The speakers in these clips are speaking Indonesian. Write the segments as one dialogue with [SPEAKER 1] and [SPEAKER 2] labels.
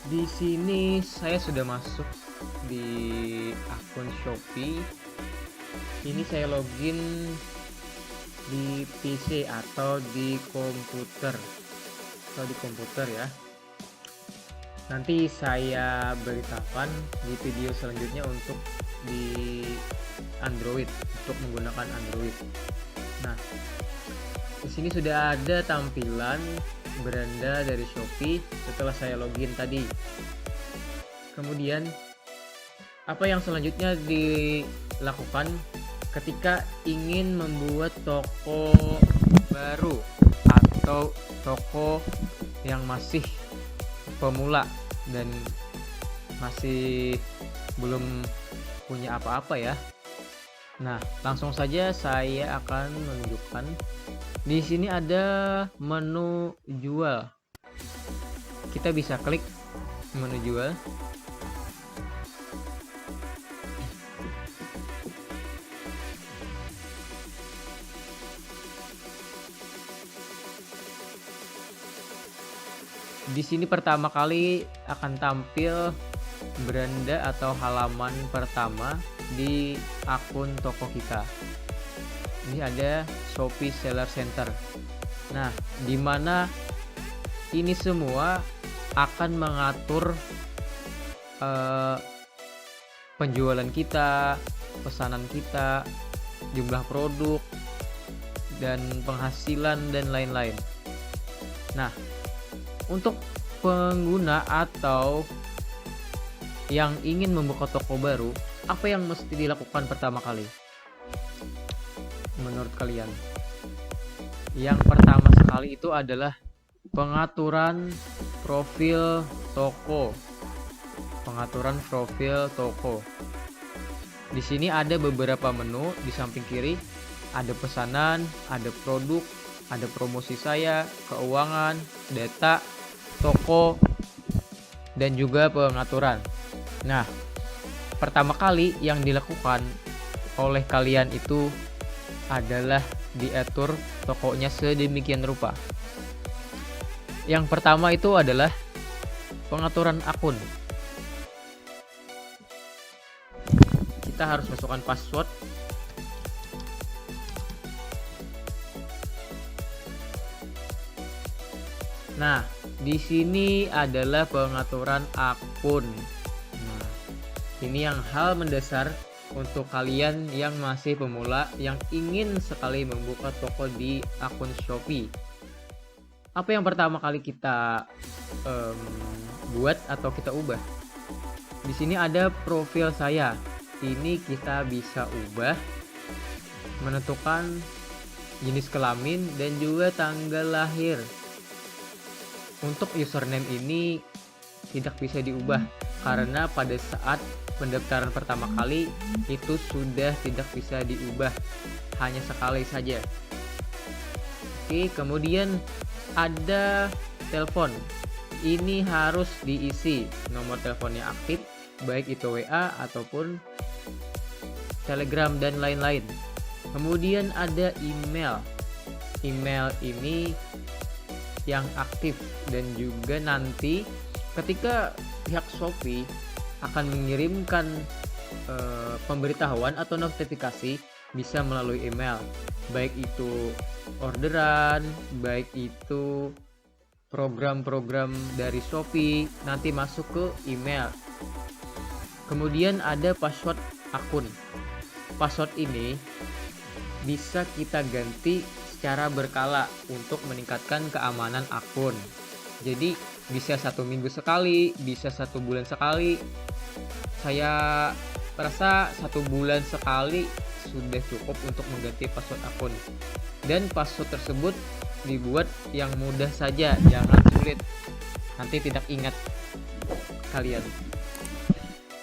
[SPEAKER 1] Di sini saya sudah masuk di akun Shopee. Ini saya login di PC atau di komputer ya. Nanti saya beritakan di video selanjutnya untuk di Android, untuk menggunakan Android. Nah, di sini sudah ada tampilan beranda dari Shopee setelah saya login tadi. Kemudian apa yang selanjutnya dilakukan ketika ingin membuat toko baru atau toko yang masih pemula dan masih belum punya apa-apa ya. Nah, langsung saja saya akan menunjukkan. Di sini ada menu jual. Kita bisa klik menu jual. Di sini pertama kali akan tampil beranda atau halaman pertama di akun toko kita. Ini ada Shopee Seller Center. Nah, di mana ini semua akan mengatur penjualan kita, pesanan kita, jumlah produk, dan penghasilan dan lain-lain. Nah, untuk pengguna atau yang ingin membuka toko baru, apa yang mesti dilakukan pertama kali? Menurut kalian? Yang pertama sekali itu adalah pengaturan profil toko. Pengaturan profil toko. Di sini ada beberapa menu di samping kiri, ada pesanan, ada produk, ada promosi saya, keuangan, data, toko, dan juga pengaturan. Nah, pertama kali yang dilakukan oleh kalian itu adalah diatur tokonya sedemikian rupa. Yang pertama itu adalah pengaturan akun. Kita harus masukkan password. Nah, di sini adalah pengaturan akun. Nah, ini yang hal mendasar untuk kalian yang masih pemula yang ingin sekali membuka toko di akun Shopee. Apa yang pertama kali kita buat atau kita ubah? Di sini ada profil saya. Ini kita bisa ubah, menentukan jenis kelamin dan juga tanggal lahir. Untuk username ini tidak bisa diubah karena pada saat pendaftaran pertama kali itu sudah tidak bisa diubah, hanya sekali saja. Oke, kemudian ada telepon. Ini harus diisi nomor teleponnya aktif, baik itu WA ataupun Telegram dan lain-lain. Kemudian ada email. Email ini yang aktif dan juga nanti ketika pihak Shopee akan mengirimkan pemberitahuan atau notifikasi bisa melalui email, baik itu orderan, baik itu program-program dari Shopee nanti masuk ke email. Kemudian ada password akun. Password ini bisa kita ganti secara berkala untuk meningkatkan keamanan akun. Jadi bisa 1 minggu sekali, bisa 1 bulan sekali. Saya rasa 1 bulan sekali sudah cukup untuk mengganti password akun. Dan password tersebut dibuat yang mudah saja, jangan sulit. Nanti tidak ingat kalian.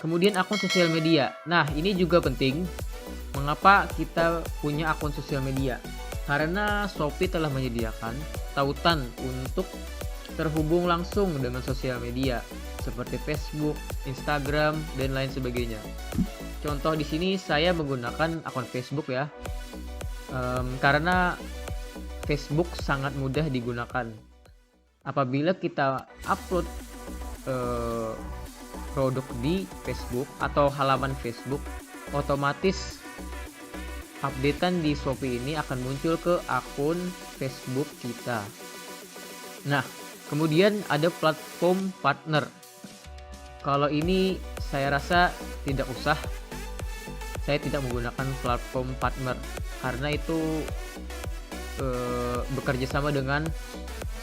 [SPEAKER 1] Kemudian akun sosial media. Nah, ini juga penting. Mengapa kita punya akun sosial media? Karena Shopee telah menyediakan tautan untuk terhubung langsung dengan sosial media seperti Facebook, Instagram, dan lain sebagainya. Contoh di sini saya menggunakan akun Facebook ya, karena Facebook sangat mudah digunakan. Apabila kita upload eh, produk di Facebook atau halaman Facebook, otomatis updatean di Shopee ini akan muncul ke akun Facebook kita. Nah, kemudian ada platform partner. Kalau ini saya rasa tidak usah. Saya tidak menggunakan platform partner karena itu bekerja sama dengan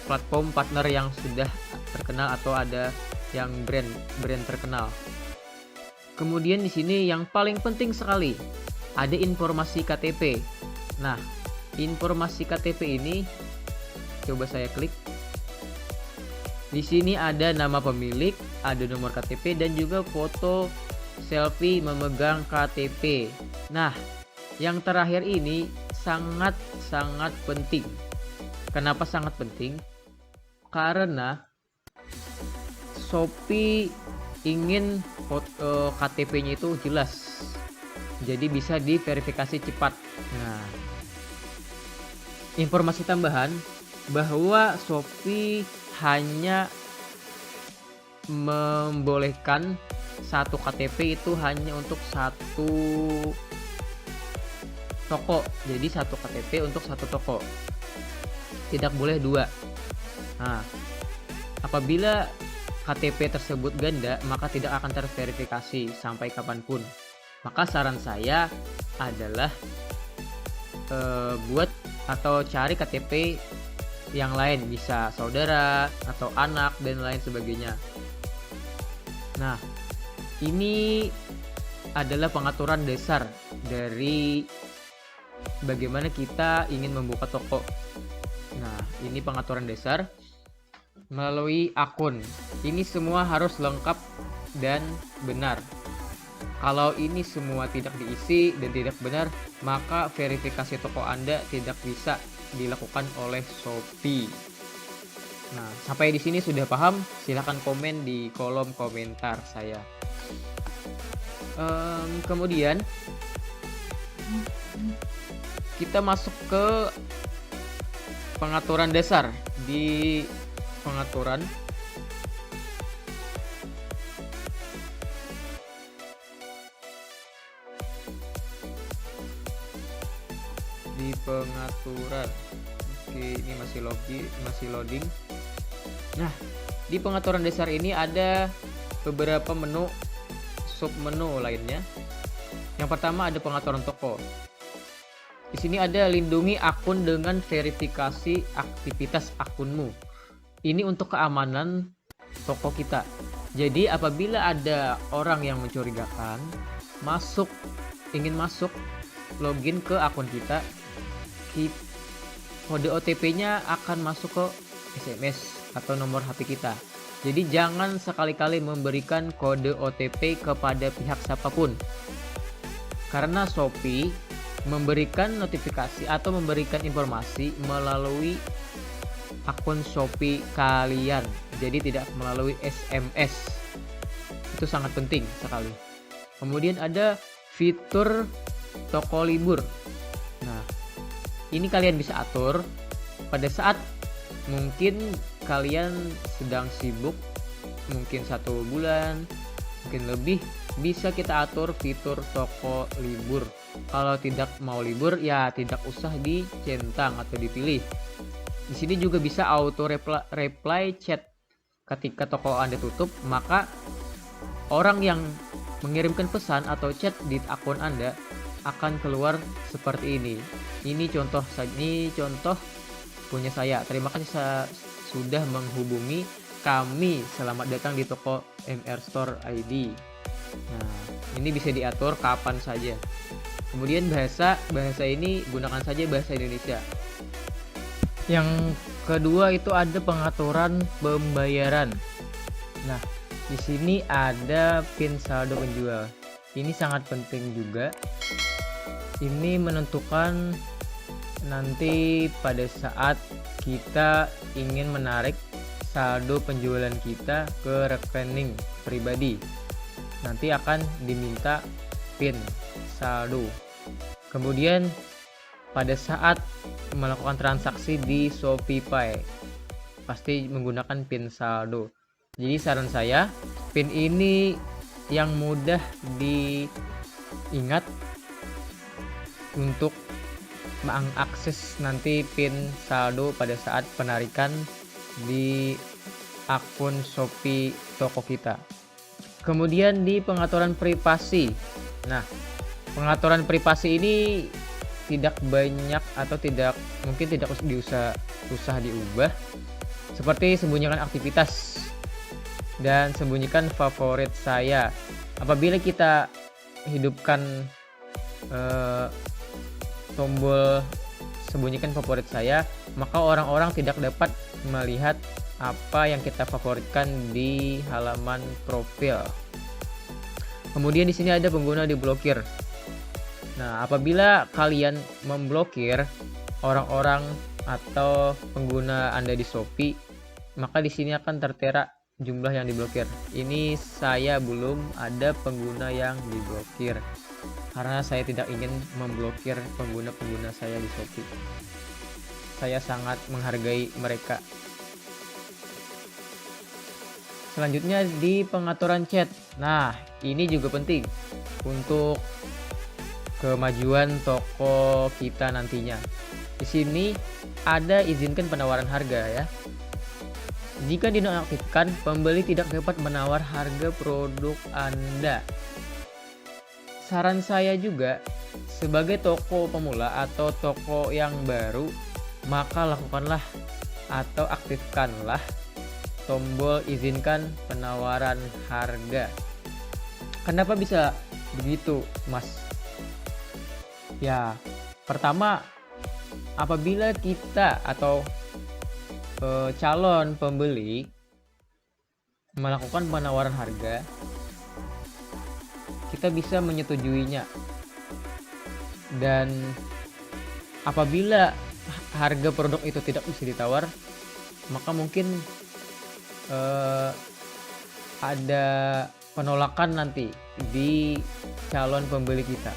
[SPEAKER 1] platform partner yang sudah terkenal atau ada yang brand terkenal. Kemudian di sini yang paling penting sekali ada informasi KTP. Nah, informasi KTP ini coba saya klik. Di sini ada nama pemilik, ada nomor KTP dan juga foto selfie memegang KTP. Nah, yang terakhir ini sangat penting. Kenapa sangat penting? Karena Shopee ingin KTP-nya itu jelas. Jadi bisa diverifikasi cepat. Nah, informasi tambahan bahwa Shopee hanya membolehkan satu KTP itu hanya untuk satu toko. Jadi satu KTP untuk satu toko. Tidak boleh dua. Nah, apabila KTP tersebut ganda, maka tidak akan terverifikasi sampai kapanpun. Maka saran saya adalah buat atau cari KTP yang lain, bisa saudara atau anak dan lain sebagainya. Nah, ini adalah pengaturan dasar dari bagaimana kita ingin membuka toko. Nah, ini pengaturan dasar melalui akun. Ini semua harus lengkap dan benar. Kalau ini semua tidak diisi dan tidak benar, maka verifikasi toko Anda tidak bisa dilakukan oleh Shopee. Nah, sampai di sini sudah paham? Silahkan komen di kolom komentar saya. Kemudian kita masuk ke pengaturan dasar. Di pengaturan oke, ini masih loading. Nah, di pengaturan dasar ini ada beberapa menu, sub menu lainnya. Yang pertama ada pengaturan toko. Di sini ada lindungi akun dengan verifikasi aktivitas akunmu. Ini untuk keamanan toko kita. Jadi apabila ada orang yang mencurigakan ingin masuk login ke akun kita, kode OTP-nya akan masuk ke SMS atau nomor HP kita. Jadi jangan sekali-kali memberikan kode OTP kepada pihak siapapun. Karena Shopee memberikan notifikasi atau memberikan informasi melalui akun Shopee kalian. Jadi tidak melalui SMS. Itu sangat penting sekali. Kemudian ada fitur toko libur. Nah, ini kalian bisa atur pada saat mungkin kalian sedang sibuk, mungkin 1 bulan, mungkin lebih, bisa kita atur fitur toko libur. Kalau tidak mau libur, ya tidak usah dicentang atau dipilih. Di sini juga bisa auto reply chat. Ketika toko Anda tutup, maka orang yang mengirimkan pesan atau chat di akun Anda akan keluar seperti ini. Ini contoh punya saya. Terima kasih sudah menghubungi kami. Selamat datang di toko MR Store ID. Nah, ini bisa diatur kapan saja. Kemudian bahasa ini gunakan saja bahasa Indonesia. Yang kedua itu ada pengaturan pembayaran. Nah, di sini ada PIN saldo penjual. Ini sangat penting juga. Ini menentukan nanti pada saat kita ingin menarik saldo penjualan kita ke rekening pribadi. Nanti akan diminta PIN saldo. Kemudian pada saat melakukan transaksi di Shopee Pay pasti menggunakan PIN saldo. Jadi saran saya, PIN ini yang mudah diingat untuk mengakses nanti PIN saldo pada saat penarikan di akun Shopee toko kita. Kemudian di pengaturan privasi. Nah, pengaturan privasi ini tidak banyak atau mungkin tidak usah diubah. Seperti sembunyikan aktivitas dan sembunyikan favorit saya. Apabila kita hidupkan tombol sembunyikan favorit saya, maka orang-orang tidak dapat melihat apa yang kita favoritkan di halaman profil. Kemudian di sini ada pengguna diblokir. Nah, apabila kalian memblokir orang-orang atau pengguna Anda di Shopee, maka di sini akan tertera jumlah yang diblokir. Ini saya belum ada pengguna yang diblokir karena saya tidak ingin memblokir pengguna-pengguna saya di Shopee. Saya sangat menghargai mereka. Selanjutnya di pengaturan chat. Nah, ini juga penting untuk kemajuan toko kita nantinya. Di sini ada izinkan penawaran harga ya. Jika dinonaktifkan, pembeli tidak dapat menawar harga produk Anda. Saran saya juga, sebagai toko pemula atau toko yang baru, maka lakukanlah atau aktifkanlah tombol izinkan penawaran harga. Kenapa bisa begitu, Mas? Ya, pertama, apabila kita atau calon pembeli melakukan penawaran harga, kita bisa menyetujuinya. Dan apabila harga produk itu tidak bisa ditawar, maka mungkin ada penolakan nanti di calon pembeli kita.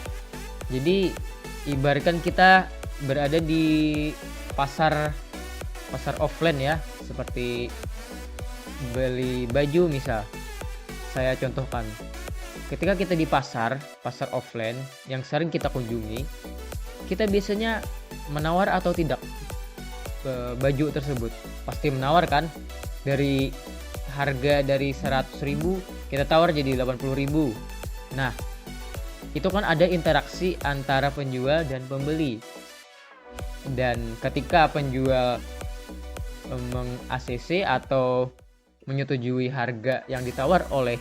[SPEAKER 1] Jadi ibaratkan kita berada di pasar offline ya, seperti beli baju misal. Saya contohkan, ketika kita di pasar offline yang sering kita kunjungi, kita biasanya menawar atau tidak baju tersebut. Pasti menawar kan? Dari harga dari 100.000 kita tawar jadi 80.000. Nah, itu kan ada interaksi antara penjual dan pembeli. Dan ketika penjual meng-ACC atau menyetujui harga yang ditawar oleh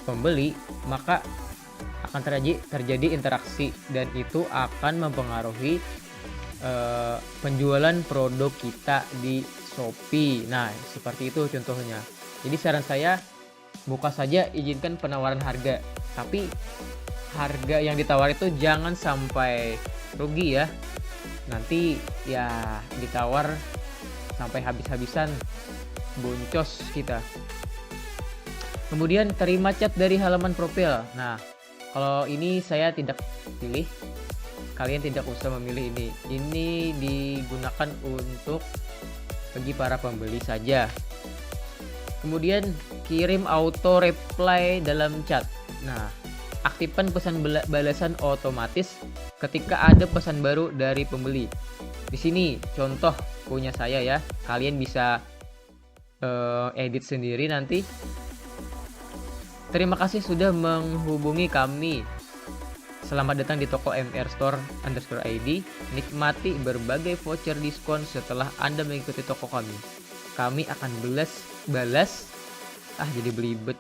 [SPEAKER 1] pembeli, maka akan terjadi interaksi dan itu akan mempengaruhi penjualan produk kita di Shopee. Nah, seperti itu contohnya. Jadi saran saya, buka saja izinkan penawaran harga, tapi harga yang ditawar itu jangan sampai rugi ya. Nanti ya ditawar sampai habis-habisan, boncos kita. Kemudian terima chat dari halaman profil. Nah, kalau ini saya tidak pilih. Kalian tidak usah memilih ini. Ini digunakan untuk bagi para pembeli saja. Kemudian kirim auto reply dalam chat. Nah, aktifkan pesan balasan otomatis ketika ada pesan baru dari pembeli. Di sini contoh punya saya ya. Kalian bisa edit sendiri nanti. Terima kasih sudah menghubungi kami. Selamat datang di toko mrstore_id. Nikmati berbagai voucher diskon setelah Anda mengikuti toko kami. Kami akan balas. Jadi belibet.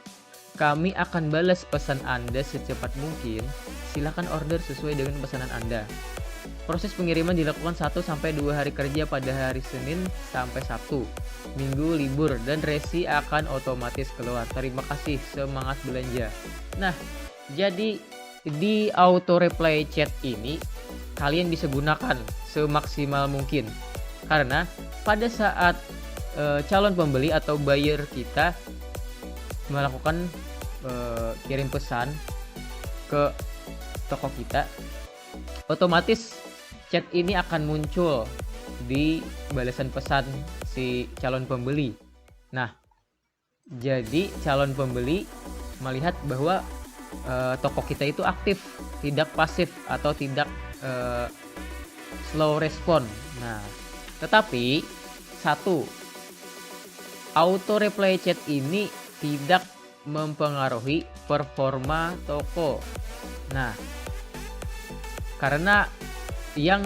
[SPEAKER 1] Kami akan balas pesan Anda secepat mungkin. Silakan order sesuai dengan pesanan Anda. Proses pengiriman dilakukan 1-2 hari kerja pada hari Senin sampai Sabtu. Minggu libur dan resi akan otomatis keluar. Terima kasih, semangat belanja. Nah, jadi di auto reply chat ini kalian bisa gunakan semaksimal mungkin, karena pada saat calon pembeli atau buyer kita melakukan kirim pesan ke toko kita, otomatis chat ini akan muncul di balasan pesan si calon pembeli. Nah, Jadi calon pembeli melihat bahwa toko kita itu aktif, tidak pasif atau tidak slow respon. Nah, tetapi satu, auto reply chat ini tidak mempengaruhi performa toko. Nah, karena yang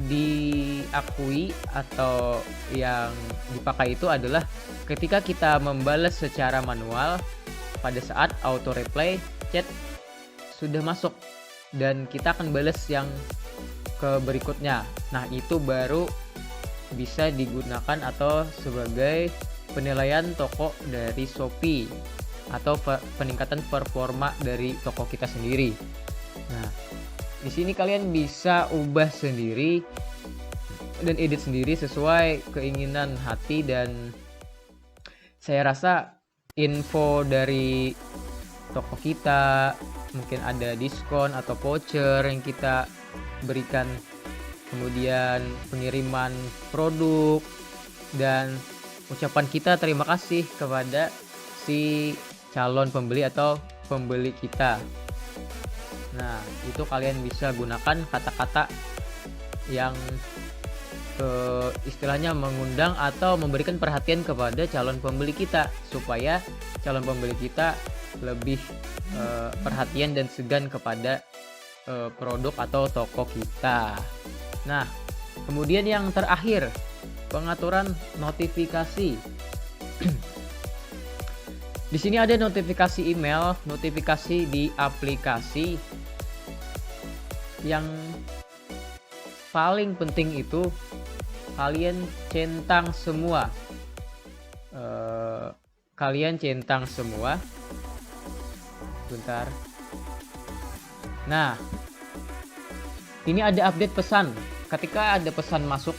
[SPEAKER 1] diakui atau yang dipakai itu adalah ketika kita membalas secara manual pada saat auto reply chat sudah masuk dan kita akan balas yang ke berikutnya. Nah, itu baru bisa digunakan atau sebagai penilaian toko dari Shopee atau peningkatan performa dari toko kita sendiri. Nah, di sini kalian bisa ubah sendiri dan edit sendiri sesuai keinginan hati, dan saya rasa info dari toko kita mungkin ada diskon atau voucher yang kita berikan, kemudian pengiriman produk dan ucapan kita terima kasih kepada si calon pembeli atau pembeli kita. Nah, itu kalian bisa gunakan kata-kata yang istilahnya mengundang atau memberikan perhatian kepada calon pembeli kita, supaya calon pembeli kita lebih perhatian dan segan kepada produk atau toko kita. Nah, kemudian yang terakhir, pengaturan notifikasi. Di sini ada notifikasi email, notifikasi di aplikasi. Yang paling penting itu kalian centang semua. Bentar. Nah, ini ada update pesan. Ketika ada pesan masuk,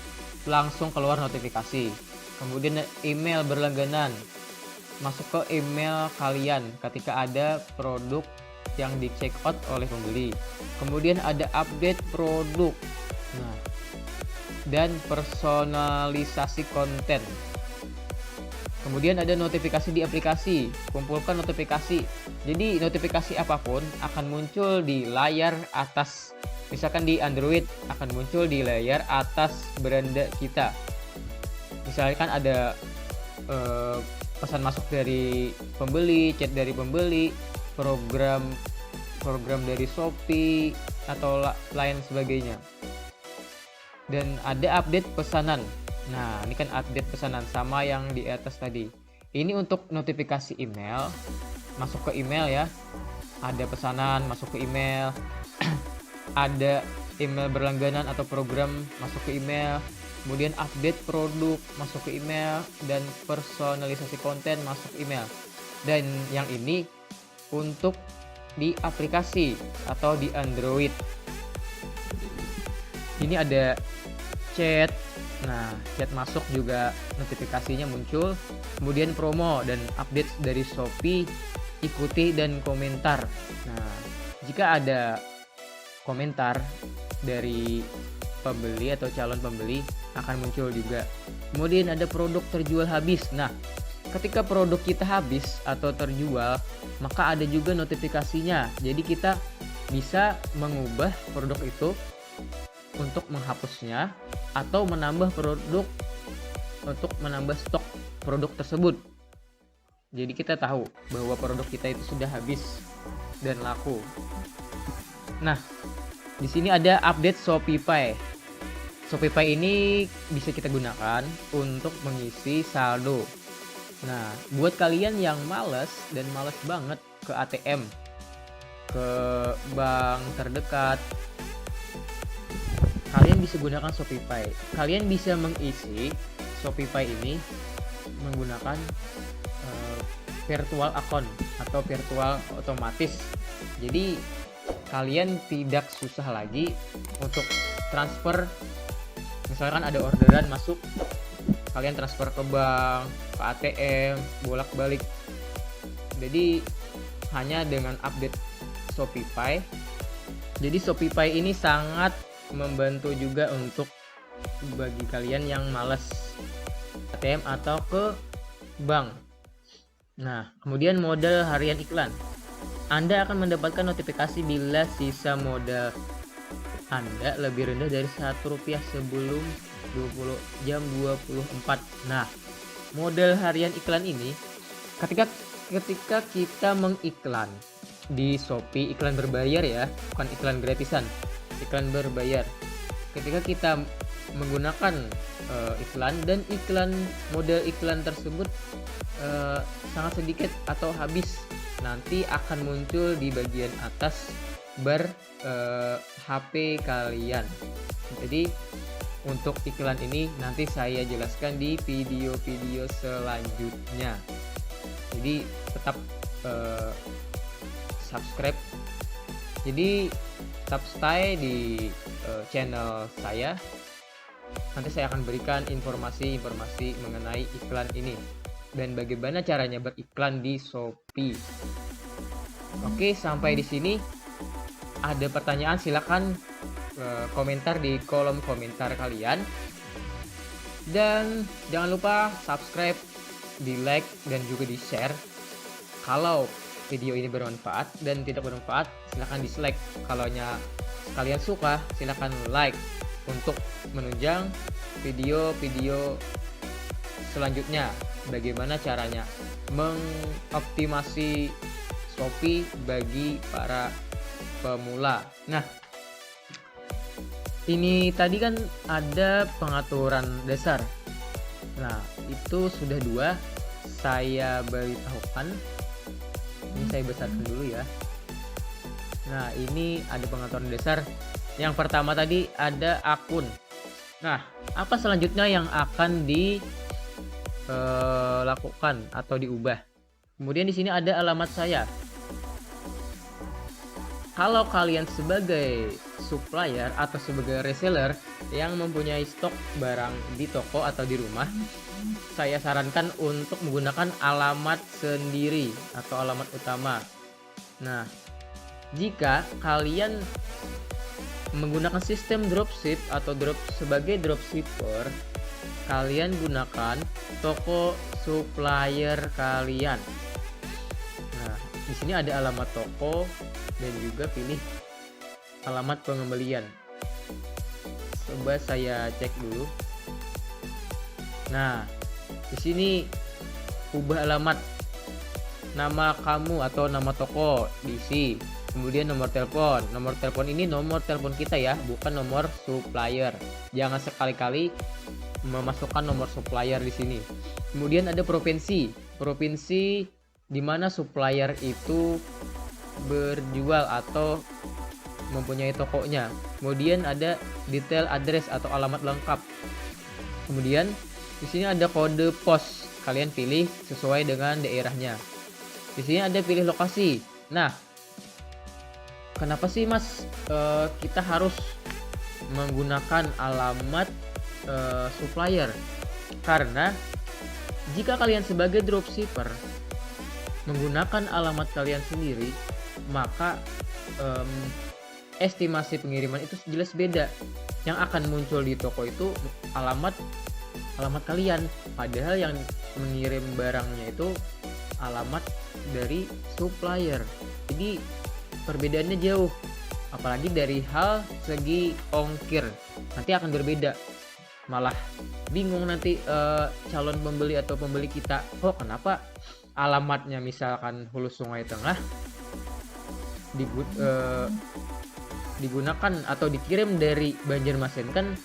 [SPEAKER 1] langsung keluar notifikasi. Kemudian email berlangganan masuk ke email kalian ketika ada produk yang di check out oleh pembeli. Kemudian ada update produk. Nah, dan personalisasi konten. Kemudian ada notifikasi di aplikasi, kumpulkan notifikasi. Jadi notifikasi apapun akan muncul di layar atas. Misalkan di Android akan muncul di layar atas beranda kita. Misalkan ada pesan masuk dari pembeli, chat dari pembeli, program dari Shopee atau lain sebagainya. Dan ada update pesanan. Nah, ini kan update pesanan sama yang di atas tadi. Ini untuk notifikasi email, masuk ke email ya. Ada pesanan masuk ke email. Ada email berlangganan atau program masuk ke email. Kemudian update produk masuk ke email, dan personalisasi konten masuk ke email. Dan yang ini untuk di aplikasi atau di Android. Ini ada chat. Nah, chat masuk juga notifikasinya muncul. Kemudian promo dan update dari Shopee, ikuti dan komentar. Nah, jika ada komentar dari pembeli atau calon pembeli akan muncul juga. Kemudian ada produk terjual habis. Nah, ketika produk kita habis atau terjual, maka ada juga notifikasinya. Jadi kita bisa mengubah produk itu untuk menghapusnya atau menambah produk untuk menambah stok produk tersebut. Jadi kita tahu bahwa produk kita itu sudah habis dan laku. Nah, di sini ada update ShopeePay. ShopeePay ini bisa kita gunakan untuk mengisi saldo. Nah, buat kalian yang malas banget ke ATM, ke bank terdekat, kalian bisa gunakan ShopeePay. Kalian bisa mengisi ShopeePay ini menggunakan virtual account atau virtual otomatis. Jadi kalian tidak susah lagi untuk transfer. Misalkan ada orderan masuk, kalian transfer ke bank, ke ATM, bolak-balik. Jadi hanya dengan update ShopeePay. Jadi ShopeePay ini sangat membantu juga untuk bagi kalian yang malas ATM atau ke bank. Nah, kemudian modal harian iklan. Anda akan mendapatkan notifikasi bila sisa modal Anda lebih rendah dari Rp1 sebelum 20 jam 24. Nah, modal harian iklan ini ketika ketika kita mengiklan di Shopee, iklan berbayar ya, bukan iklan gratisan, iklan berbayar. Ketika kita menggunakan iklan dan model iklan tersebut sangat sedikit atau habis, nanti akan muncul di bagian atas bar HP kalian. Jadi untuk iklan ini nanti saya jelaskan di video-video selanjutnya. Jadi tetap subscribe. Jadi tetap stay di channel saya. Nanti saya akan berikan informasi-informasi mengenai iklan ini dan bagaimana caranya beriklan di Shopee. Oke, sampai di sini. Ada pertanyaan silakan komentar di kolom komentar kalian. Dan jangan lupa subscribe, di like dan juga di share. Kalau video ini bermanfaat dan tidak bermanfaat silakan dislike. Kalau kalian suka silakan like untuk menunjang video-video selanjutnya. Bagaimana caranya mengoptimasi Shopee bagi para pemula. Nah, ini tadi kan ada pengaturan dasar. Nah, itu sudah 2 saya beritahukan. Ini saya besarkan dulu ya. Nah, ini ada pengaturan dasar. Yang pertama tadi ada akun. Nah, apa selanjutnya yang akan dilakukan atau diubah? Kemudian di sini ada alamat saya. Kalau kalian sebagai supplier atau sebagai reseller yang mempunyai stok barang di toko atau di rumah, saya sarankan untuk menggunakan alamat sendiri atau alamat utama. Nah, jika kalian menggunakan sistem dropship atau sebagai dropshipper, kalian gunakan toko supplier kalian. Nah, di sini ada alamat toko dan juga pilih alamat pengembalian. Coba saya cek dulu. Nah, di sini ubah alamat, nama kamu atau nama toko diisi, kemudian nomor telepon. Nomor telepon ini nomor telepon kita ya, bukan nomor supplier. Jangan sekali-kali memasukkan nomor supplier di sini. Kemudian ada provinsi di mana supplier itu berjual atau mempunyai tokonya. Kemudian ada detail address atau alamat lengkap. Kemudian di sini ada kode pos, kalian pilih sesuai dengan daerahnya. Di sini ada pilih lokasi. Nah, kenapa sih Mas kita harus menggunakan alamat supplier? Karena jika kalian sebagai dropshipper menggunakan alamat kalian sendiri, maka estimasi pengiriman itu jelas beda. Yang akan muncul di toko itu alamat kalian, padahal yang mengirim barangnya itu alamat dari supplier. Jadi perbedaannya jauh, apalagi dari hal segi ongkir nanti akan berbeda. Malah bingung nanti calon pembeli atau pembeli kita, kenapa alamatnya misalkan Hulu Sungai Tengah digunakan atau dikirim dari Banjarmasin, kan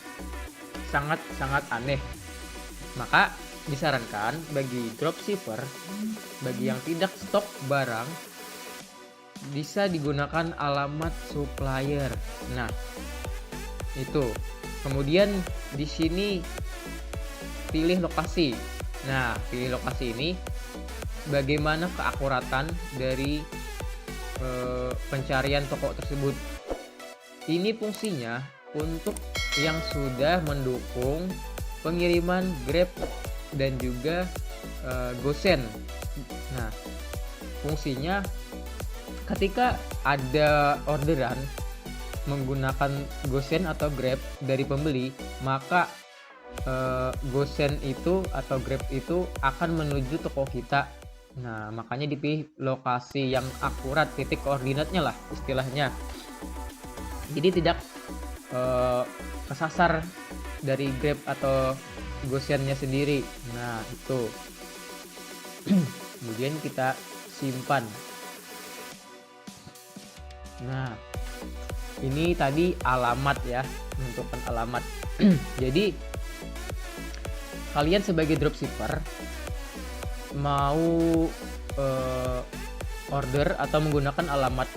[SPEAKER 1] sangat aneh. Maka disarankan bagi dropshipper, bagi yang tidak stok barang, bisa digunakan alamat supplier. Nah, itu. Kemudian di sini pilih lokasi. Nah, pilih lokasi ini bagaimana keakuratan dari pencarian toko tersebut. Ini fungsinya untuk yang sudah mendukung pengiriman Grab dan juga GoSend. Nah, fungsinya ketika ada orderan menggunakan GoSend atau Grab dari pembeli, maka GoSend itu atau Grab itu akan menuju toko kita Nah, makanya dipilih lokasi yang akurat, titik koordinatnya lah istilahnya. Jadi tidak eh, kesasar dari Grab atau Goshennya sendiri. Nah, itu. Kemudian kita simpan. Nah, ini tadi alamat ya, menentukan alamat. Jadi kalian sebagai dropshipper mau eh, order atau menggunakan alamat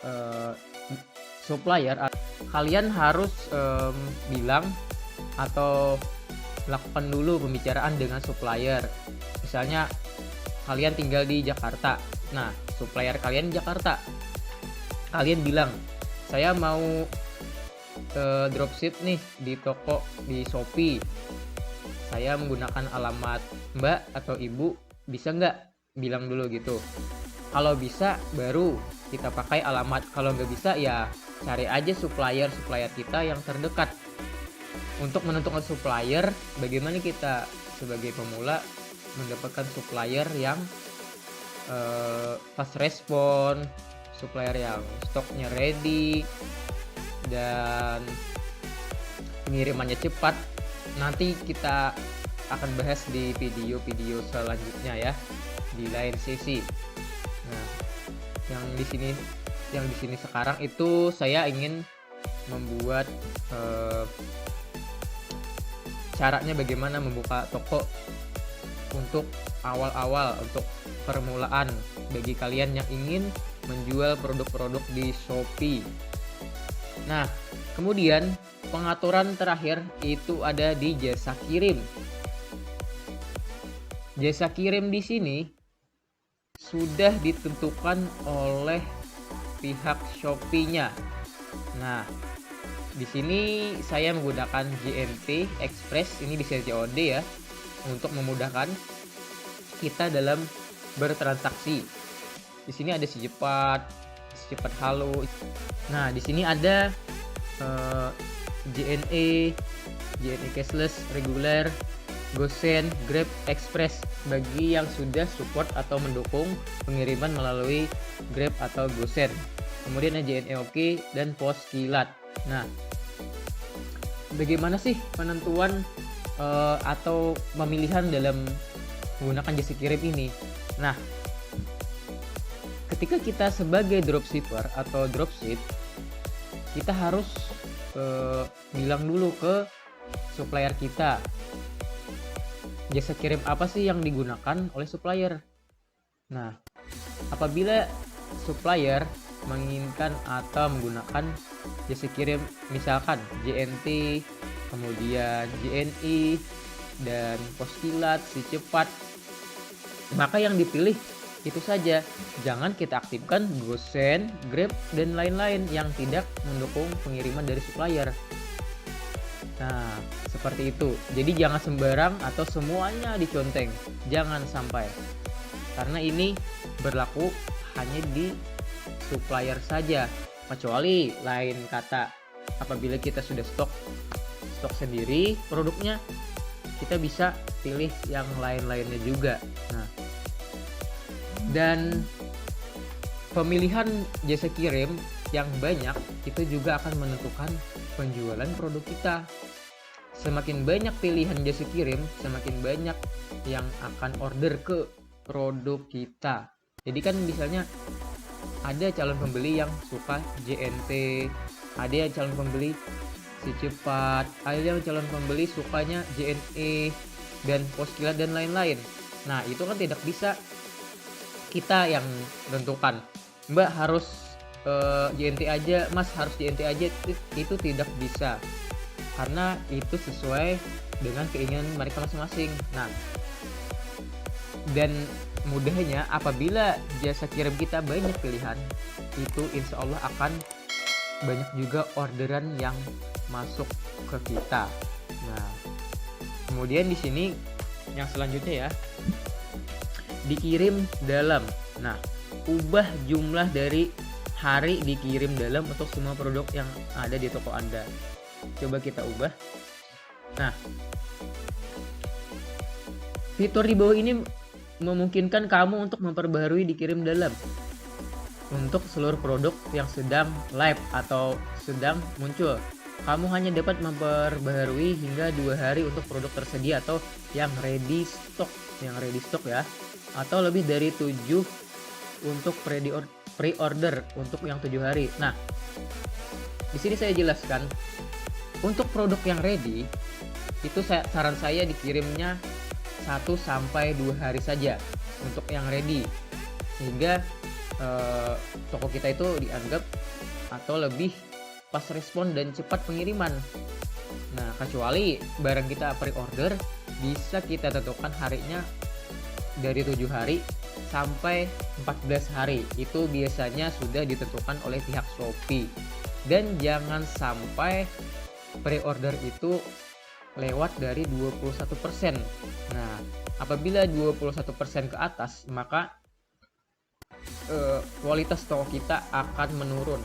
[SPEAKER 1] eh, supplier, kalian harus bilang atau lakukan dulu pembicaraan dengan supplier. Misalnya kalian tinggal di Jakarta, nah supplier kalian di Jakarta, kalian bilang saya mau dropship nih di toko di Shopee, saya menggunakan alamat Mbak atau Ibu, bisa nggak? Bilang dulu gitu. Kalau bisa baru kita pakai alamat, kalau nggak bisa ya cari aja supplier kita yang terdekat. Untuk menentukan supplier, bagaimana kita sebagai pemula mendapatkan supplier yang fast respon, supplier yang stoknya ready dan pengirimannya cepat. Nanti kita akan bahas di video-video selanjutnya ya, di lain sesi. Nah, yang di sini sekarang itu saya ingin membuat caranya bagaimana membuka toko untuk awal-awal, untuk permulaan bagi kalian yang ingin menjual produk-produk di Shopee. Nah, kemudian pengaturan terakhir itu ada di jasa kirim. Jasa kirim di sini sudah ditentukan oleh pihak Shopee-nya. Nah, di sini saya menggunakan JNT Express, ini bisa COD ya, untuk memudahkan kita dalam bertransaksi. Di sini ada secepat halo. Nah, di sini ada JNE cashless, reguler, Goshen, Grab, Express bagi yang sudah support atau mendukung pengiriman melalui Grab atau Goshen. Kemudian ada JNE OK dan pos kilat. Nah, bagaimana sih penentuan atau pemilihan dalam menggunakan jasa kirim ini? Nah, ketika kita sebagai dropshipper atau dropship, kita harus bilang dulu ke supplier kita, jasa kirim apa sih yang digunakan oleh supplier. Nah, apabila supplier menginginkan atau menggunakan jasa kirim misalkan JNT, kemudian JNI dan pos kilat, si cepat, maka yang dipilih itu saja. Jangan kita aktifkan Goshen, Grab dan lain-lain yang tidak mendukung pengiriman dari supplier. Nah, seperti itu. Jadi jangan sembarang atau semuanya diconteng, jangan sampai, karena ini berlaku hanya di supplier saja. Kecuali lain kata, apabila kita sudah stok sendiri produknya, kita bisa pilih yang lain-lainnya juga. Nah, dan pemilihan jasa kirim yang banyak itu juga akan menentukan penjualan produk kita. Semakin banyak pilihan jasa kirim, semakin banyak yang akan order ke produk kita. Jadi kan misalnya ada calon pembeli yang suka JNT, ada yang calon pembeli si cepat, ada yang calon pembeli sukanya JNE dan pos kilat dan lain-lain. Nah, itu kan tidak bisa kita yang tentukan, Mbak harus JNT aja, Mas harus JNT aja, itu tidak bisa, karena itu sesuai dengan keinginan mereka masing-masing. Nah, dan mudahnya apabila jasa kirim kita banyak pilihan, itu insya Allah akan banyak juga orderan yang masuk ke kita. Nah, kemudian di sini yang selanjutnya ya, dikirim dalam. Nah, ubah jumlah dari hari dikirim dalam untuk semua produk yang ada di toko Anda. Coba kita ubah. Nah, fitur di bawah ini memungkinkan kamu untuk memperbaharui dikirim dalam untuk seluruh produk yang sedang live atau sedang muncul. Kamu hanya dapat memperbaharui hingga 2 hari untuk produk tersedia atau yang ready stock ya. Atau lebih dari 7 untuk pre-order untuk yang 7 hari. Nah, di sini saya jelaskan untuk produk yang ready itu saran saya dikirimnya 1-2 hari saja untuk yang ready, sehingga toko kita itu dianggap atau lebih pas respon dan cepat pengiriman. Nah, kecuali barang kita pre-order, bisa kita tentukan harinya dari 7 hari sampai 14 hari. Itu biasanya sudah ditentukan oleh pihak Shopee. Dan jangan sampai pre-order itu lewat dari 21%. Nah, apabila 21% ke atas, maka kualitas toko kita akan menurun.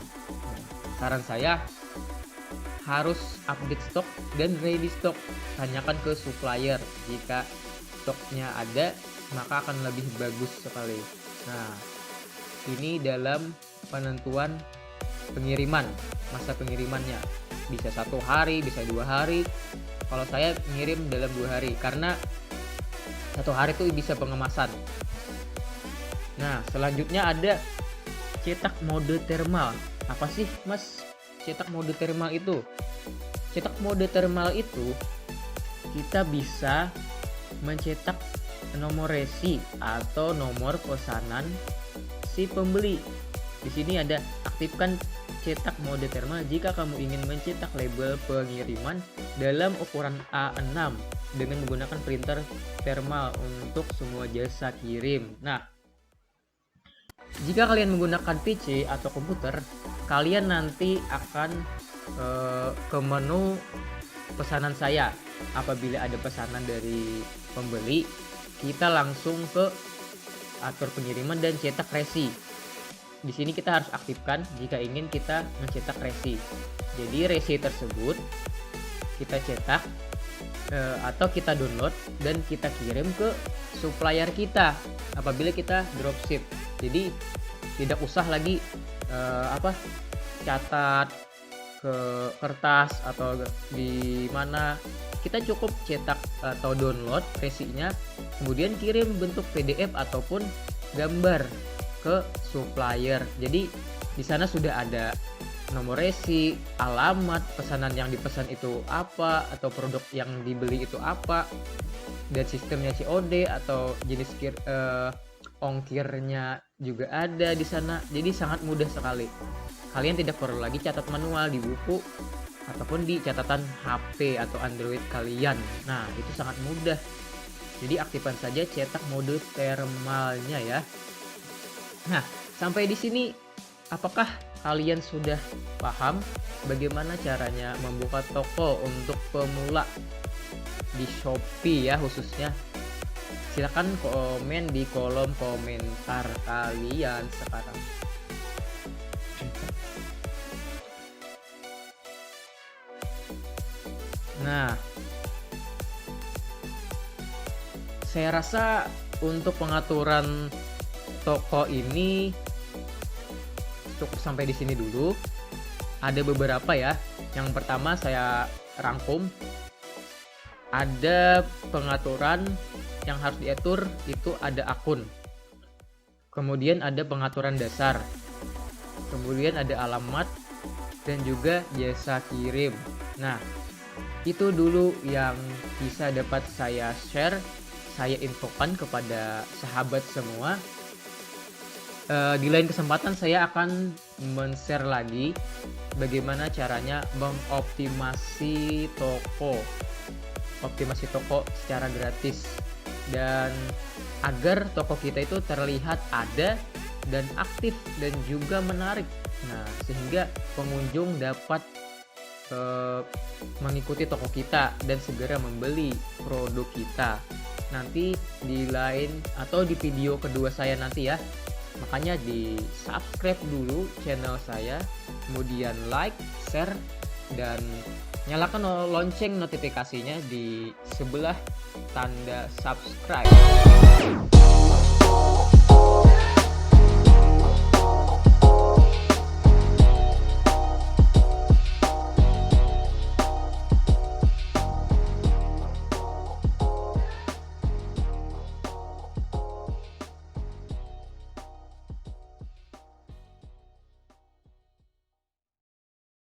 [SPEAKER 1] Saran saya harus update stok dan ready stock. Tanyakan ke supplier, jika stoknya ada maka akan lebih bagus sekali. Nah, ini dalam penentuan pengiriman, masa pengirimannya bisa 1 hari, bisa 2 hari. Kalau saya ngirim dalam 2 hari karena 1 hari itu bisa pengemasan. Nah, selanjutnya ada cetak mode thermal. Apa sih, Mas, cetak mode thermal itu? Cetak mode thermal itu kita bisa mencetak nomor resi atau nomor pesanan si pembeli. Di sini ada aktifkan cetak mode thermal jika kamu ingin mencetak label pengiriman dalam ukuran A6 dengan menggunakan printer thermal untuk semua jasa kirim. Nah, jika kalian menggunakan PC atau komputer, kalian nanti akan ke menu pesanan saya. Apabila ada pesanan dari pembeli, kita langsung ke atur pengiriman dan cetak resi. Di sini kita harus aktifkan jika ingin kita mencetak resi. Jadi resi tersebut kita cetak atau kita download dan kita kirim ke supplier kita apabila kita dropship. Jadi tidak usah lagi catat ke kertas atau di mana. Kita cukup cetak atau download resinya, kemudian kirim bentuk PDF ataupun gambar ke supplier. Jadi di sana sudah ada nomor resi, alamat pesanan yang dipesan itu apa, atau produk yang dibeli itu apa, dan sistemnya COD atau jenis ongkirnya juga ada di sana. Jadi sangat mudah sekali. Kalian tidak perlu lagi catat manual di buku ataupun di catatan HP atau Android kalian. Nah, itu sangat mudah. Jadi aktifkan saja cetak mode thermalnya ya. Nah, sampai di sini apakah kalian sudah paham bagaimana caranya membuka toko untuk pemula di Shopee ya khususnya? Silahkan komen di kolom komentar kalian sekarang. Nah, saya rasa untuk pengaturan toko ini cukup sampai di sini dulu. Ada beberapa ya. Yang pertama saya rangkum. Ada pengaturan yang harus diatur, itu ada akun. Kemudian ada pengaturan dasar. Kemudian ada alamat dan juga jasa kirim. Nah, itu dulu yang bisa dapat saya share, saya infokan kepada sahabat semua. Di lain kesempatan saya akan men-share lagi bagaimana caranya mengoptimasi toko secara gratis, dan agar toko kita itu terlihat ada dan aktif dan juga menarik. Nah, sehingga pengunjung dapat mengikuti toko kita dan segera membeli produk kita. Nanti di lain atau di video kedua saya nanti ya. Makanya di subscribe dulu channel saya, kemudian like, share, dan nyalakan lonceng notifikasinya di sebelah tanda subscribe.